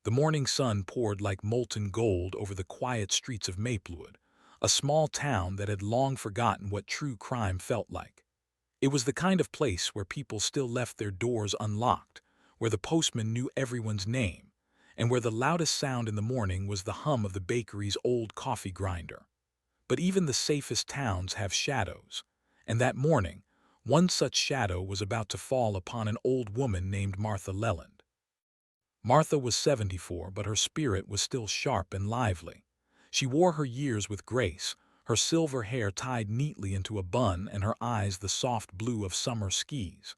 The morning sun poured like molten gold over the quiet streets of Maplewood, a small town that had long forgotten what true crime felt like. It was the kind of place where people still left their doors unlocked, where the postman knew everyone's name, and where the loudest sound in the morning was the hum of the bakery's old coffee grinder. But even the safest towns have shadows, and that morning, one such shadow was about to fall upon an old woman named Martha Leland. Martha was 74, but her spirit was still sharp and lively. She wore her years with grace, her silver hair tied neatly into a bun and her eyes the soft blue of summer skis.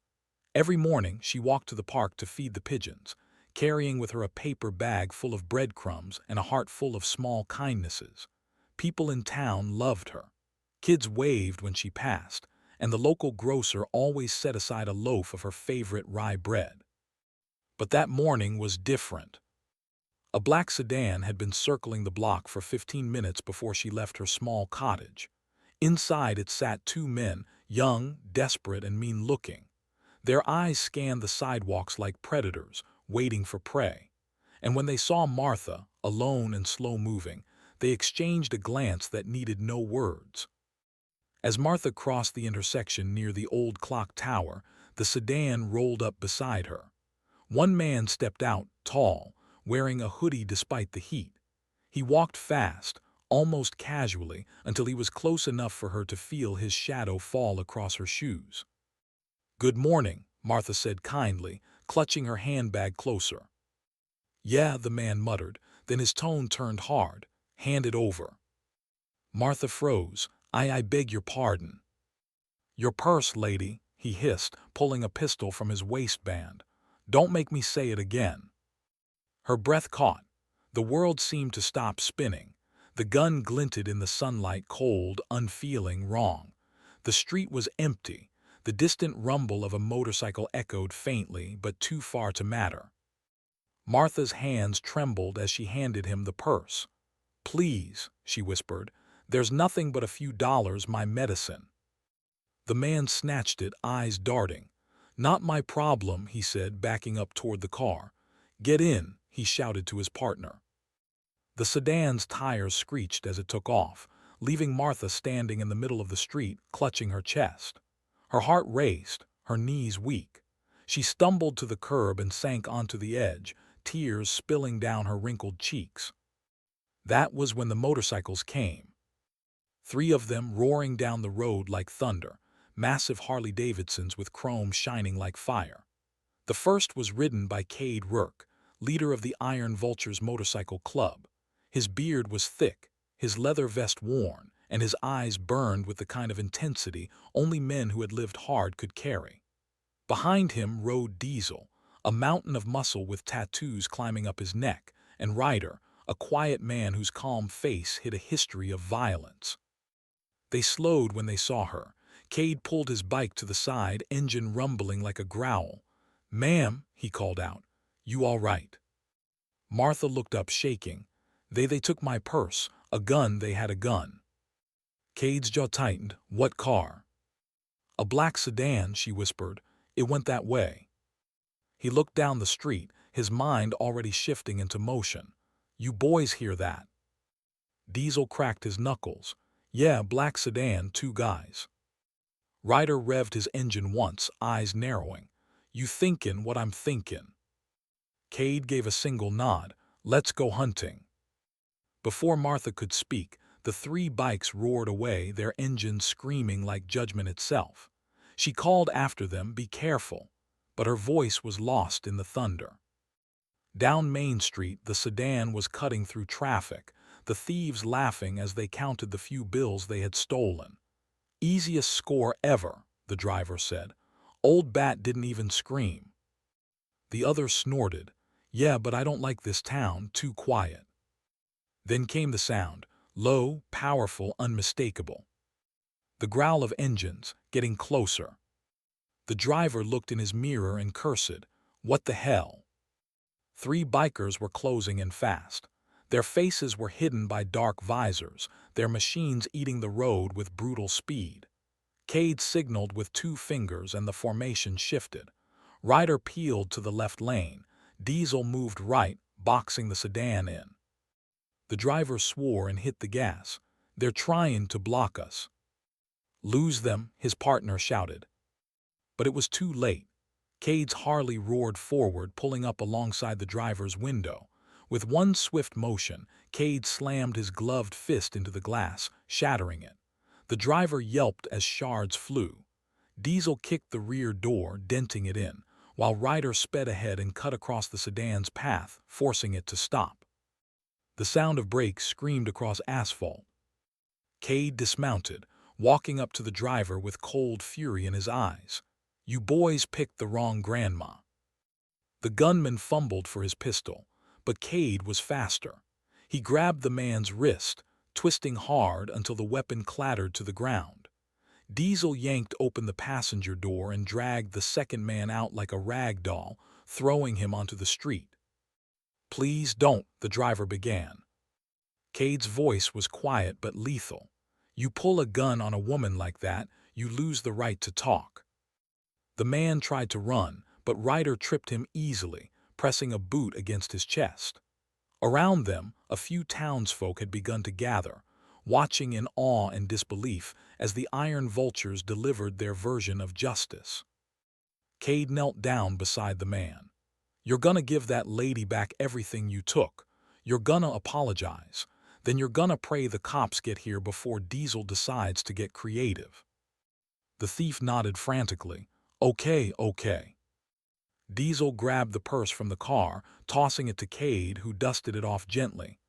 Every morning she walked to the park to feed the pigeons, carrying with her a paper bag full of breadcrumbs and a heart full of small kindnesses. People in town loved her. Kids waved when she passed, and the local grocer always set aside a loaf of her favorite rye bread. But that morning was different. A black sedan had been circling the block for 15 minutes before she left her small cottage. Inside it sat two men, young, desperate, and mean-looking. Their eyes scanned the sidewalks like predators, waiting for prey. And when they saw Martha, alone and slow-moving, they exchanged a glance that needed no words. As Martha crossed the intersection near the old clock tower, the sedan rolled up beside her. One man stepped out, tall, wearing a hoodie despite the heat. He walked fast, almost casually, until he was close enough for her to feel his shadow fall across her shoes. "Good morning," Martha said kindly, clutching her handbag closer. "Yeah," the man muttered, then his tone turned hard. "Hand it over." Martha froze. I beg your pardon." "Your purse, lady," he hissed, pulling a pistol from his waistband. "Don't make me say it again." Her breath caught. The world seemed to stop spinning. The gun glinted in the sunlight, cold, unfeeling, wrong. The street was empty. The distant rumble of a motorcycle echoed faintly, but too far to matter. Martha's hands trembled as she handed him the purse. "Please," she whispered, "there's nothing but a few dollars, my medicine." The man snatched it, eyes darting. "Not my problem," he said, backing up toward the car. "Get in," he shouted to his partner. The sedan's tires screeched as it took off, leaving Martha standing in the middle of the street, clutching her chest. Her heart raced, her knees weak. She stumbled to the curb and sank onto the edge, tears spilling down her wrinkled cheeks. That was when the motorcycles came. Three of them roaring down the road like thunder, massive Harley-Davidsons with chrome shining like fire. The first was ridden by Cade Rourke, leader of the Iron Vultures Motorcycle Club. His beard was thick, his leather vest worn, and his eyes burned with the kind of intensity only men who had lived hard could carry. Behind him rode Diesel, a mountain of muscle with tattoos climbing up his neck, and Ryder, a quiet man whose calm face hid a history of violence. They slowed when they saw her. Cade pulled his bike to the side, engine rumbling like a growl. "Ma'am," he called out, "you all right?" Martha looked up, shaking. They took my purse, a gun, they had a gun." Cade's jaw tightened. "What car?" "A black sedan," she whispered. "It went that way." He looked down the street, his mind already shifting into motion. "You boys hear that?" Diesel cracked his knuckles. "Yeah, black sedan, two guys." Ryder revved his engine once, eyes narrowing. "You thinkin' what I'm thinkin'?" Cade gave a single nod. "Let's go hunting." Before Martha could speak, the three bikes roared away, their engines screaming like judgment itself. She called after them, "Be careful," but her voice was lost in the thunder. Down Main Street, the sedan was cutting through traffic, the thieves laughing as they counted the few bills they had stolen. "Easiest score ever," the driver said. "Old Bat didn't even scream." The other snorted. "Yeah, but I don't like this town, too quiet." Then came the sound, low, powerful, unmistakable. The growl of engines, getting closer. The driver looked in his mirror and cursed. "What the hell?" Three bikers were closing in fast. Their faces were hidden by dark visors, their machines eating the road with brutal speed. Cade signaled with two fingers and the formation shifted. Ryder peeled to the left lane. Diesel moved right, boxing the sedan in. The driver swore and hit the gas. "They're trying to block us." "Lose them," his partner shouted. But it was too late. Cade's Harley roared forward, pulling up alongside the driver's window. With one swift motion, Cade slammed his gloved fist into the glass, shattering it. The driver yelped as shards flew. Diesel kicked the rear door, denting it in, while Ryder sped ahead and cut across the sedan's path, forcing it to stop. The sound of brakes screamed across asphalt. Cade dismounted, walking up to the driver with cold fury in his eyes. "You boys picked the wrong grandma." The gunman fumbled for his pistol, but Cade was faster. He grabbed the man's wrist, twisting hard until the weapon clattered to the ground. Diesel yanked open the passenger door and dragged the second man out like a rag doll, throwing him onto the street. "Please don't," the driver began. Cade's voice was quiet but lethal. "You pull a gun on a woman like that, you lose the right to talk." The man tried to run, but Ryder tripped him easily, pressing a boot against his chest. Around them, a few townsfolk had begun to gather, watching in awe and disbelief as the Iron Vultures delivered their version of justice. Cade knelt down beside the man. "You're gonna give that lady back everything you took. You're gonna apologize. Then you're gonna pray the cops get here before Diesel decides to get creative." The thief nodded frantically. "Okay, okay." Diesel grabbed the purse from the car, tossing it to Cade, who dusted it off gently.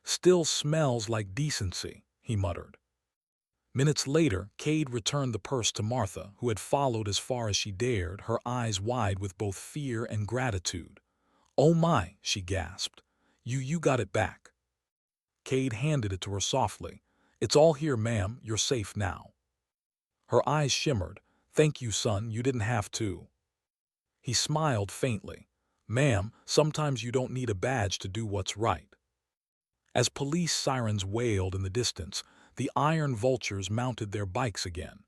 "Still smells like decency," he muttered. Minutes later, Cade returned the purse to Martha, who had followed as far as she dared, her eyes wide with both fear and gratitude. "Oh my," she gasped. You got it back." Cade handed it to her softly. "It's all here, ma'am. You're safe now." Her eyes shimmered. "Thank you, son. You didn't have to." He smiled faintly. "Ma'am, sometimes you don't need a badge to do what's right." As police sirens wailed in the distance, the Iron Vultures mounted their bikes again.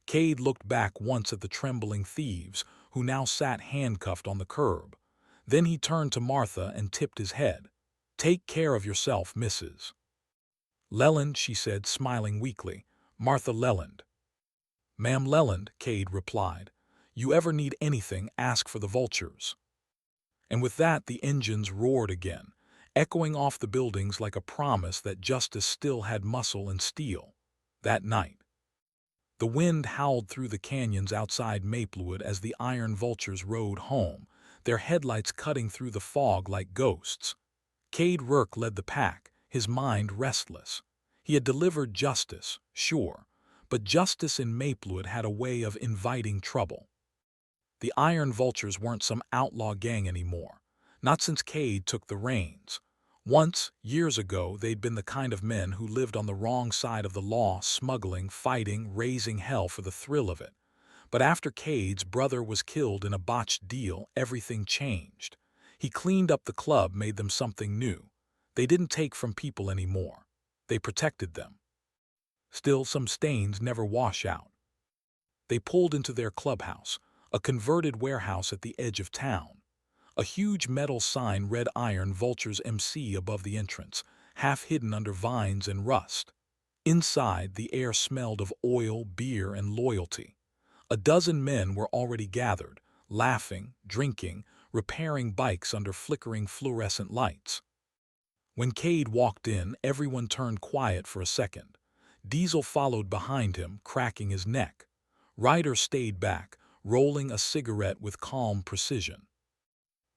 Cade looked back once at the trembling thieves, who now sat handcuffed on the curb. Then he turned to Martha and tipped his head. "Take care of yourself, Mrs. Leland," she said, smiling weakly. "Martha Leland." "Ma'am Leland," Cade replied. "You ever need anything, ask for the Vultures." And with that, the engines roared again, echoing off the buildings like a promise that justice still had muscle and steel. That night, the wind howled through the canyons outside Maplewood as the Iron Vultures rode home, their headlights cutting through the fog like ghosts. Cade Rourke led the pack, his mind restless. He had delivered justice, sure, but justice in Maplewood had a way of inviting trouble. The Iron Vultures weren't some outlaw gang anymore, not since Cade took the reins. Once, years ago, they'd been the kind of men who lived on the wrong side of the law, smuggling, fighting, raising hell for the thrill of it. But after Cade's brother was killed in a botched deal, everything changed. He cleaned up the club, made them something new. They didn't take from people anymore. They protected them. Still, some stains never wash out. They pulled into their clubhouse, a converted warehouse at the edge of town. A huge metal sign read Iron Vultures MC above the entrance, half hidden under vines and rust. Inside, the air smelled of oil, beer, and loyalty. A dozen men were already gathered, laughing, drinking, repairing bikes under flickering fluorescent lights. When Cade walked in, everyone turned quiet for a second. Diesel followed behind him, cracking his neck. Ryder stayed back, rolling a cigarette with calm precision.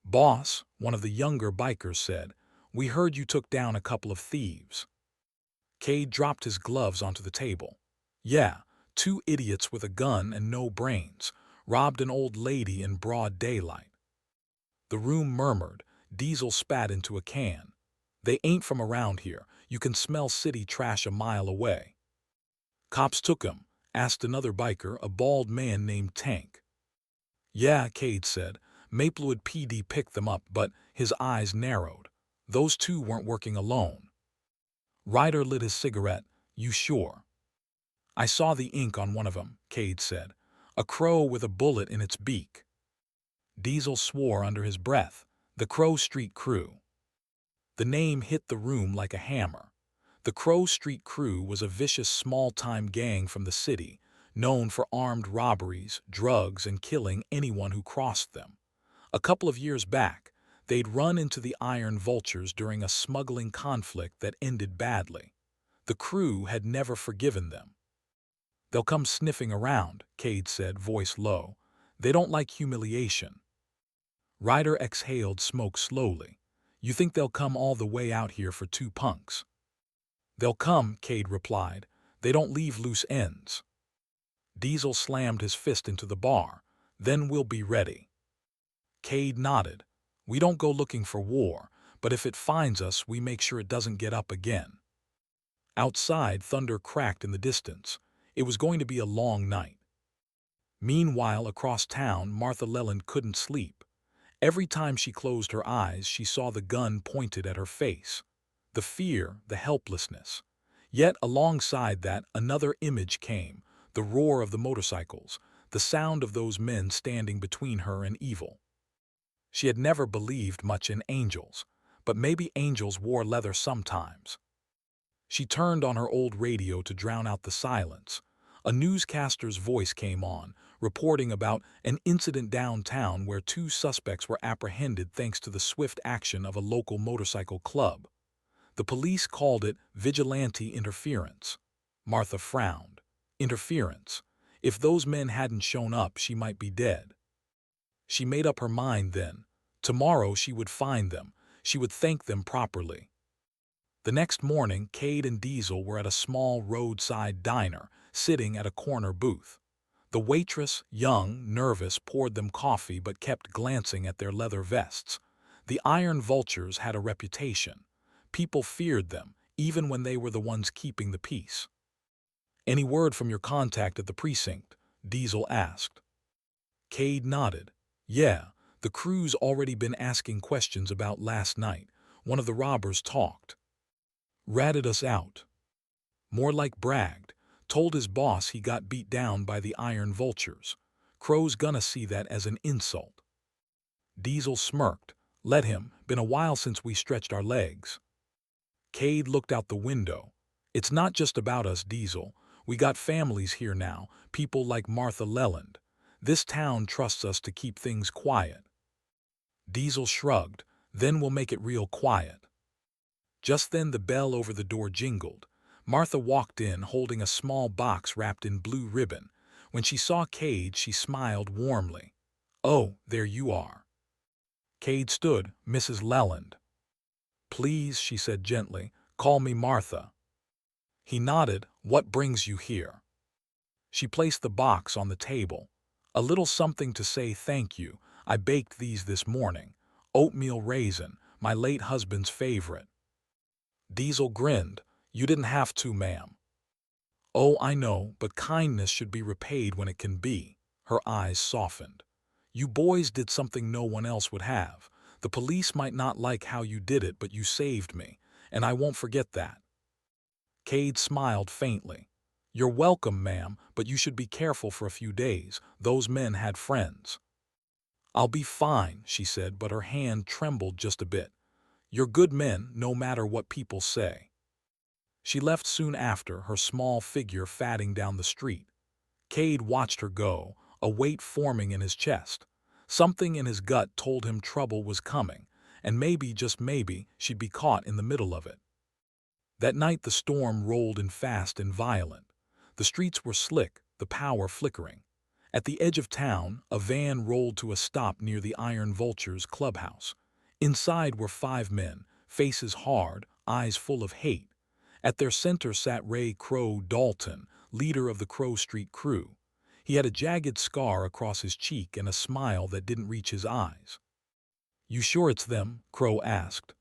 "Boss," one of the younger bikers said, "we heard you took down a couple of thieves." Cade dropped his gloves onto the table. "Yeah, two idiots with a gun and no brains, robbed an old lady in broad daylight." The room murmured. Diesel spat into a can. "They ain't from around here. You can smell city trash a mile away." "Cops took 'em?" asked another biker, a bald man named Tank. "Yeah," Cade said. "Maplewood PD picked them up, but," his eyes narrowed, "those two weren't working alone." Ryder lit his cigarette. "You sure?" "I saw the ink on one of 'em," Cade said. "A crow with a bullet in its beak." Diesel swore under his breath. "The Crow Street crew." The name hit the room like a hammer. The Crow Street Crew was a vicious small-time gang from the city, known for armed robberies, drugs, and killing anyone who crossed them. A couple of years back, they'd run into the Iron Vultures during a smuggling conflict that ended badly. The crew had never forgiven them. "They'll come sniffing around," Cade said, voice low. "They don't like humiliation." Ryder exhaled smoke slowly. "You think they'll come all the way out here for two punks?" "They'll come," Cade replied. "They don't leave loose ends." Diesel slammed his fist into the bar. "Then we'll be ready." Cade nodded. "We don't go looking for war, but if it finds us, we make sure it doesn't get up again." Outside, thunder cracked in the distance. It was going to be a long night. Meanwhile, across town, Martha Leland couldn't sleep. Every time she closed her eyes, she saw the gun pointed at her face. The fear, the helplessness. Yet, alongside that, another image came, the roar of the motorcycles, the sound of those men standing between her and evil. She had never believed much in angels, but maybe angels wore leather sometimes. She turned on her old radio to drown out the silence. A newscaster's voice came on, reporting about an incident downtown where two suspects were apprehended thanks to the swift action of a local motorcycle club. The police called it vigilante interference. Martha frowned. Interference. If those men hadn't shown up, she might be dead. She made up her mind then. Tomorrow she would find them. She would thank them properly. The next morning, Cade and Diesel were at a small roadside diner, sitting at a corner booth. The waitress, young, nervous, poured them coffee but kept glancing at their leather vests. The Iron Vultures had a reputation. People feared them, even when they were the ones keeping the peace. "Any word from your contact at the precinct?" Diesel asked. Cade nodded. "Yeah, the crew's already been asking questions about last night. One of the robbers talked. Ratted us out. More like bragged. Told his boss he got beat down by the Iron Vultures. Crow's gonna see that as an insult." Diesel smirked. "Let him. Been a while since we stretched our legs." Cade looked out the window. "It's not just about us, Diesel. We got families here now, people like Martha Leland. This town trusts us to keep things quiet." Diesel shrugged. "Then we'll make it real quiet." Just then the bell over the door jingled. Martha walked in, holding a small box wrapped in blue ribbon. When she saw Cade, she smiled warmly. "Oh, there you are." Cade stood. "Mrs. Leland." "Please," she said gently, "call me Martha." He nodded. "What brings you here?" She placed the box on the table. "A little something to say thank you. I baked these this morning. Oatmeal raisin, my late husband's favorite." Diesel grinned. "You didn't have to, ma'am." "Oh, I know, but kindness should be repaid when it can be." Her eyes softened. "You boys did something no one else would have. The police might not like how you did it, but you saved me, and I won't forget that." Cade smiled faintly. "You're welcome, ma'am, but you should be careful for a few days. Those men had friends." "I'll be fine," she said, but her hand trembled just a bit. "You're good men, no matter what people say." She left soon after, her small figure fatting down the street. Cade watched her go, a weight forming in his chest. Something in his gut told him trouble was coming, and maybe, just maybe, she'd be caught in the middle of it. That night the storm rolled in fast and violent. The streets were slick, the power flickering. At the edge of town, a van rolled to a stop near the Iron Vultures clubhouse. Inside were 5 men, faces hard, eyes full of hate. At their center sat Ray Crow Dalton, leader of the Crow Street Crew. He had a jagged scar across his cheek and a smile that didn't reach his eyes. "You sure it's them?" Crow asked.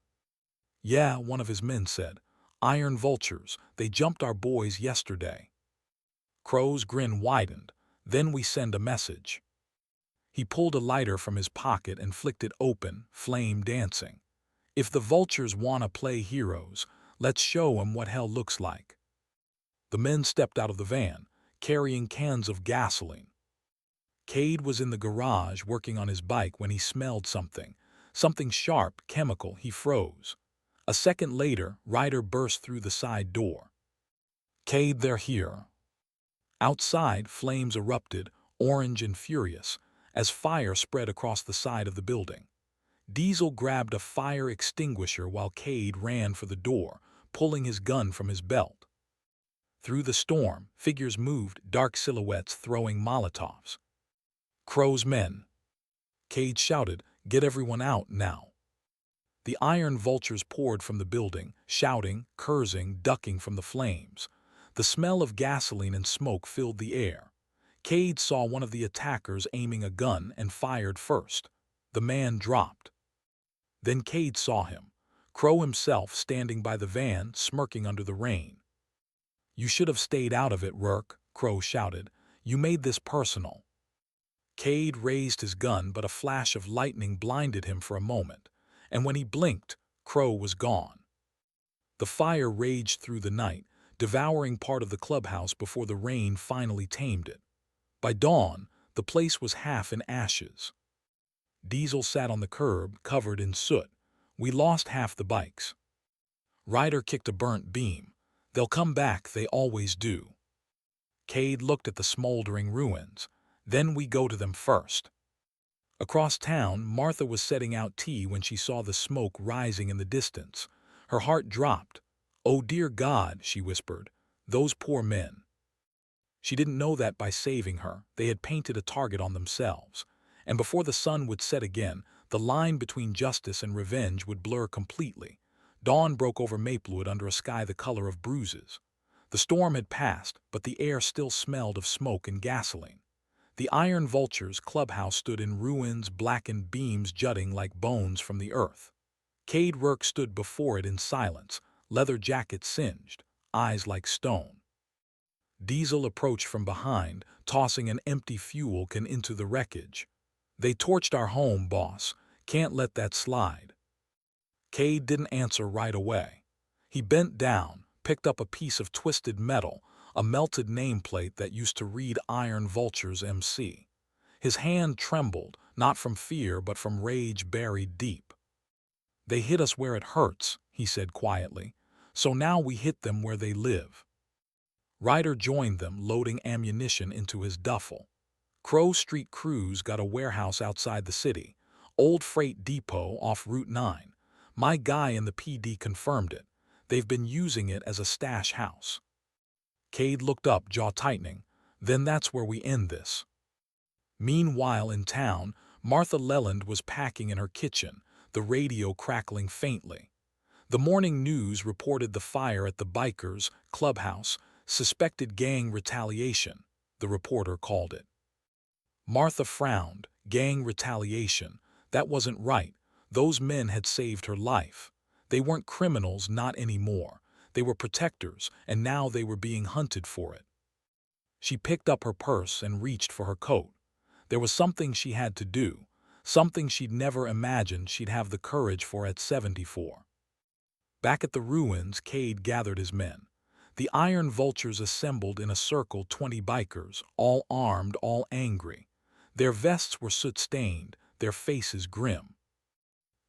"Yeah," one of his men said. "Iron Vultures. They jumped our boys yesterday." Crow's grin widened. "Then we send a message." He pulled a lighter from his pocket and flicked it open, flame dancing. "If the Vultures want to play heroes, let's show 'em what hell looks like." The men stepped out of the van, carrying cans of gasoline. Cade was in the garage working on his bike when he smelled something. Something sharp, chemical. He froze. A second later, Ryder burst through the side door. "Cade, they're here." Outside, flames erupted, orange and furious, as fire spread across the side of the building. Diesel grabbed a fire extinguisher while Cade ran for the door, pulling his gun from his belt. Through the storm, figures moved, dark silhouettes throwing Molotovs. "Crow's men!" Cade shouted, "Get everyone out now!" The iron vultures poured from the building, shouting, cursing, ducking from the flames. The smell of gasoline and smoke filled the air. Cade saw one of the attackers aiming a gun and fired first. The man dropped. Then Cade saw him, Crow himself standing by the van, smirking under the rain. "You should have stayed out of it, Rourke," Crow shouted. "You made this personal." Cade raised his gun, but a flash of lightning blinded him for a moment, and when he blinked, Crow was gone. The fire raged through the night, devouring part of the clubhouse before the rain finally tamed it. By dawn, the place was half in ashes. Diesel sat on the curb, covered in soot. "We lost half the bikes." Ryder kicked a burnt beam. "They'll come back, they always do." Cade looked at the smoldering ruins. "Then we go to them first." Across town, Martha was setting out tea when she saw the smoke rising in the distance. Her heart dropped. "Oh dear God," she whispered, "those poor men." She didn't know that by saving her, they had painted a target on themselves. And before the sun would set again, the line between justice and revenge would blur completely. Dawn broke over Maplewood under a sky the color of bruises. The storm had passed, but the air still smelled of smoke and gasoline. The Iron Vulture's clubhouse stood in ruins, blackened beams jutting like bones from the earth. Cade Rourke stood before it in silence, leather jacket singed, eyes like stone. Diesel approached from behind, tossing an empty fuel can into the wreckage. "They torched our home, boss. Can't let that slide." Cade didn't answer right away. He bent down, picked up a piece of twisted metal, a melted nameplate that used to read Iron Vulture's MC. His hand trembled, not from fear but from rage buried deep. "They hit us where it hurts," he said quietly, "so now we hit them where they live." Ryder joined them, loading ammunition into his duffel. Crow Street Crews got a warehouse outside the city, old freight depot off Route 9. My guy in the PD confirmed it. They've been using it as a stash house. Cade looked up, jaw tightening. "Then that's where we end this." Meanwhile in town, Martha Leland was packing in her kitchen, the radio crackling faintly. The morning news reported the fire at the Bikers Clubhouse, suspected gang retaliation, the reporter called it. Martha frowned. Gang retaliation. That wasn't right. Those men had saved her life. They weren't criminals, not anymore. They were protectors, and now they were being hunted for it. She picked up her purse and reached for her coat. There was something she had to do, something she'd never imagined she'd have the courage for at 74. Back at the ruins, Cade gathered his men. The Iron Vultures assembled in a circle, 20 bikers, all armed, all angry. Their vests were soot-stained, their faces grim.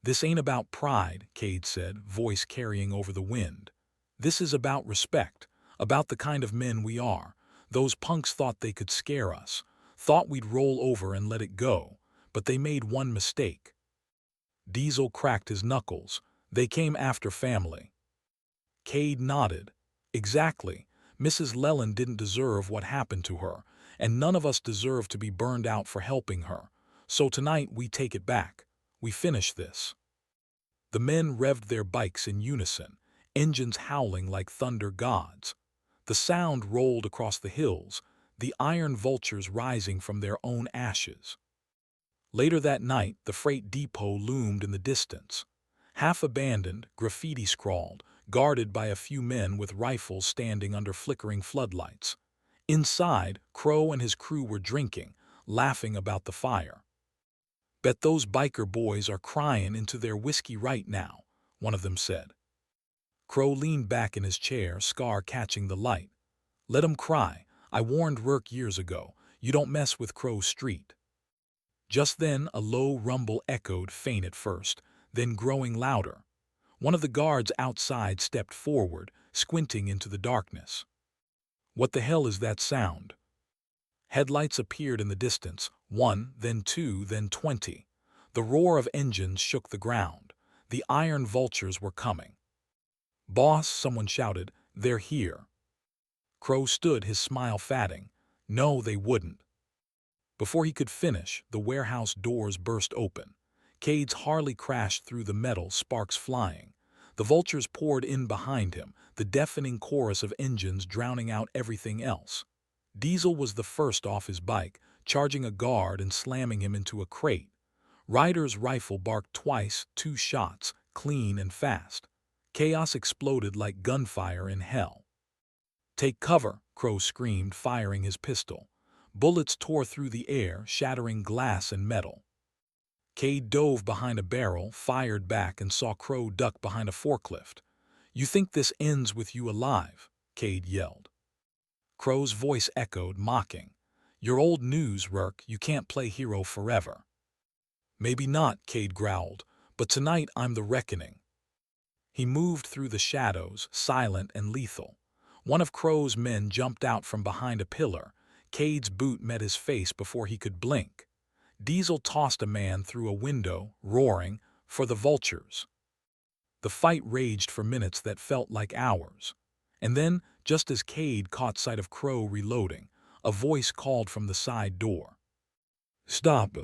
"This ain't about pride," Cade said, voice carrying over the wind. "This is about respect, about the kind of men we are. Those punks thought they could scare us, thought we'd roll over and let it go, but they made one mistake." Diesel cracked his knuckles. "They came after family." Cade nodded. "Exactly. Mrs. Leland didn't deserve what happened to her, and none of us deserve to be burned out for helping her. So tonight we take it back. We finish this." The men revved their bikes in unison, engines howling like thunder gods. The sound rolled across the hills, the Iron Vultures rising from their own ashes. Later that night, the freight depot loomed in the distance. Half abandoned, graffiti scrawled, guarded by a few men with rifles standing under flickering floodlights. Inside, Crow and his crew were drinking, laughing about the fire. "Bet those biker boys are crying into their whiskey right now," one of them said. Crow leaned back in his chair, Scar catching the light. "Let 'em cry. I warned Rourke years ago. You don't mess with Crow Street." Just then a low rumble echoed, faint at first, then growing louder. One of the guards outside stepped forward, squinting into the darkness. "What the hell is that sound?" Headlights appeared in the distance, one, then two, then 20. The roar of engines shook the ground. The iron vultures were coming. "Boss," someone shouted, "they're here." Crow stood, his smile fading. No, they wouldn't. Before he could finish, the warehouse doors burst open. Cade's Harley crashed through the metal, sparks flying. The vultures poured in behind him, the deafening chorus of engines drowning out everything else. Diesel was the first off his bike, charging a guard and slamming him into a crate. Ryder's rifle barked twice, 2 shots, clean and fast. Chaos exploded like gunfire in hell. "Take cover," Crow screamed, firing his pistol. Bullets tore through the air, shattering glass and metal. Cade dove behind a barrel, fired back, and saw Crow duck behind a forklift. "You think this ends with you alive?" Cade yelled. Crow's voice echoed, mocking. "You're old news, Rurk. You can't play hero forever." "Maybe not," Cade growled, "but tonight I'm the reckoning." He moved through the shadows, silent and lethal. One of Crow's men jumped out from behind a pillar. Cade's boot met his face before he could blink. Diesel tossed a man through a window, roaring, "For the vultures." The fight raged for minutes that felt like hours. And then, just as Cade caught sight of Crow reloading, a voice called from the side door. "Stop!"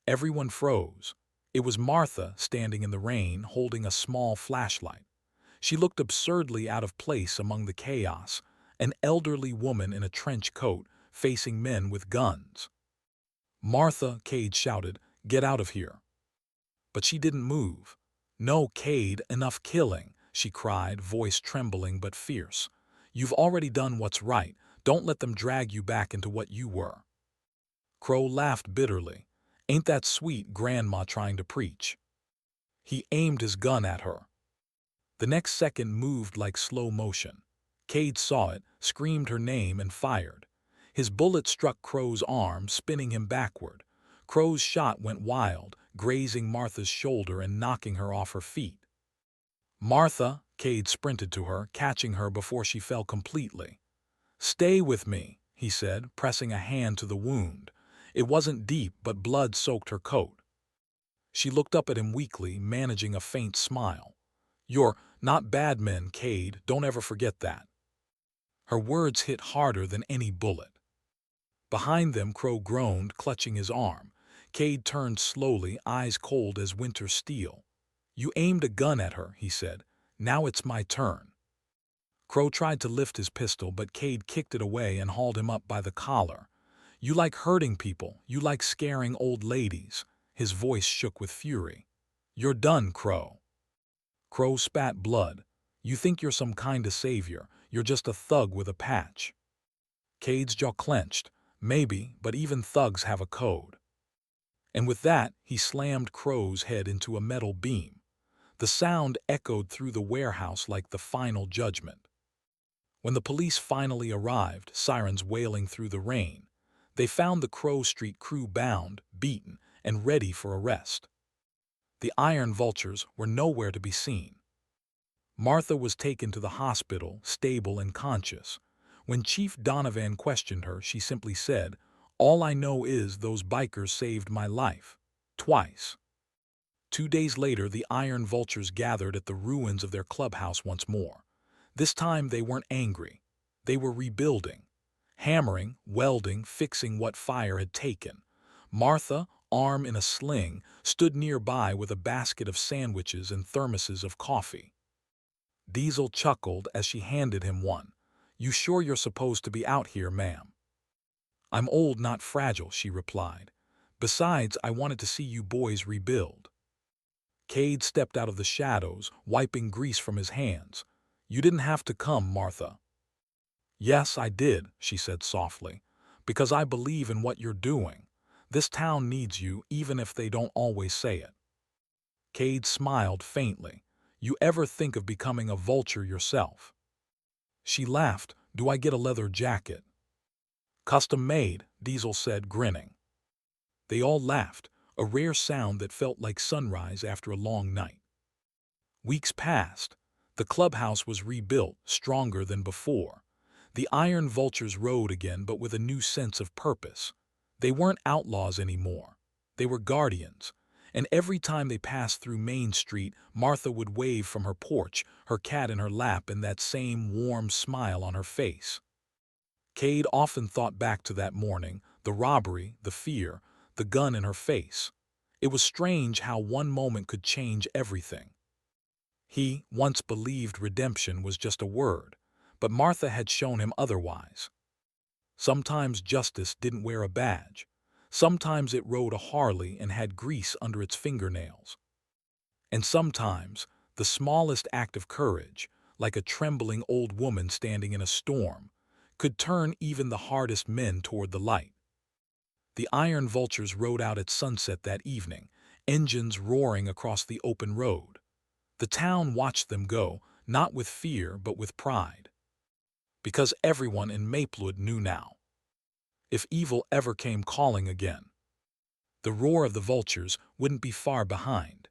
Everyone froze. It was Martha, standing in the rain, holding a small flashlight. She looked absurdly out of place among the chaos, an elderly woman in a trench coat, facing men with guns. "Martha," Cade shouted, "get out of here." But she didn't move. "No, Cade, enough killing," she cried, voice trembling but fierce. "You've already done what's right. Don't let them drag you back into what you were." Crow laughed bitterly. "Ain't that sweet, Grandma trying to preach?" He aimed his gun at her. The next second moved like slow motion. Cade saw it, screamed her name, and fired. His bullet struck Crow's arm, spinning him backward. Crow's shot went wild, grazing Martha's shoulder and knocking her off her feet. "Martha," Cade sprinted to her, catching her before she fell completely. "Stay with me," he said, pressing a hand to the wound. It wasn't deep, but blood soaked her coat. She looked up at him weakly, managing a faint smile. "You're not bad men, Cade. Don't ever forget that." Her words hit harder than any bullet. Behind them, Crow groaned, clutching his arm. Cade turned slowly, eyes cold as winter steel. "You aimed a gun at her," he said. "Now it's my turn." Crow tried to lift his pistol, but Cade kicked it away and hauled him up by the collar. "You like hurting people. You like scaring old ladies." His voice shook with fury. "You're done, Crow." Crow spat blood. "You think you're some kind of savior. You're just a thug with a patch." Cade's jaw clenched. "Maybe, but even thugs have a code." And with that, he slammed Crow's head into a metal beam. The sound echoed through the warehouse like the final judgment. When the police finally arrived, sirens wailing through the rain, they found the Crow Street crew bound, beaten, and ready for arrest. The iron vultures were nowhere to be seen. Martha was taken to the hospital, stable and conscious. When Chief Donovan questioned her, she simply said, "All I know is those bikers saved my life. Twice." 2 days later, the iron vultures gathered at the ruins of their clubhouse once more. This time they weren't angry. They were rebuilding. Hammering, welding, fixing what fire had taken. Martha, arm in a sling, stood nearby with a basket of sandwiches and thermoses of coffee. Diesel chuckled as she handed him one. "You sure you're supposed to be out here, ma'am?" "I'm old, not fragile," she replied. "Besides, I wanted to see you boys rebuild." Cade stepped out of the shadows, wiping grease from his hands. "You didn't have to come, Martha." "Yes, I did," she said softly, "because I believe in what you're doing. This town needs you, even if they don't always say it." Cade smiled faintly. "You ever think of becoming a vulture yourself?" She laughed. "Do I get a leather jacket?" "Custom made," Diesel said, grinning. They all laughed, a rare sound that felt like sunrise after a long night. Weeks passed. The clubhouse was rebuilt, stronger than before. The iron vultures rode again, but with a new sense of purpose. They weren't outlaws anymore. They were guardians. And every time they passed through Main Street, Martha would wave from her porch, her cat in her lap and that same warm smile on her face. Cade often thought back to that morning, the robbery, the fear, the gun in her face. It was strange how one moment could change everything. He once believed redemption was just a word, but Martha had shown him otherwise. Sometimes justice didn't wear a badge. Sometimes it rode a Harley and had grease under its fingernails. And sometimes the smallest act of courage, like a trembling old woman standing in a storm, could turn even the hardest men toward the light. The iron vultures rode out at sunset that evening, engines roaring across the open road. The town watched them go, not with fear but with pride. Because everyone in Maplewood knew now. If evil ever came calling again, the roar of the vultures wouldn't be far behind.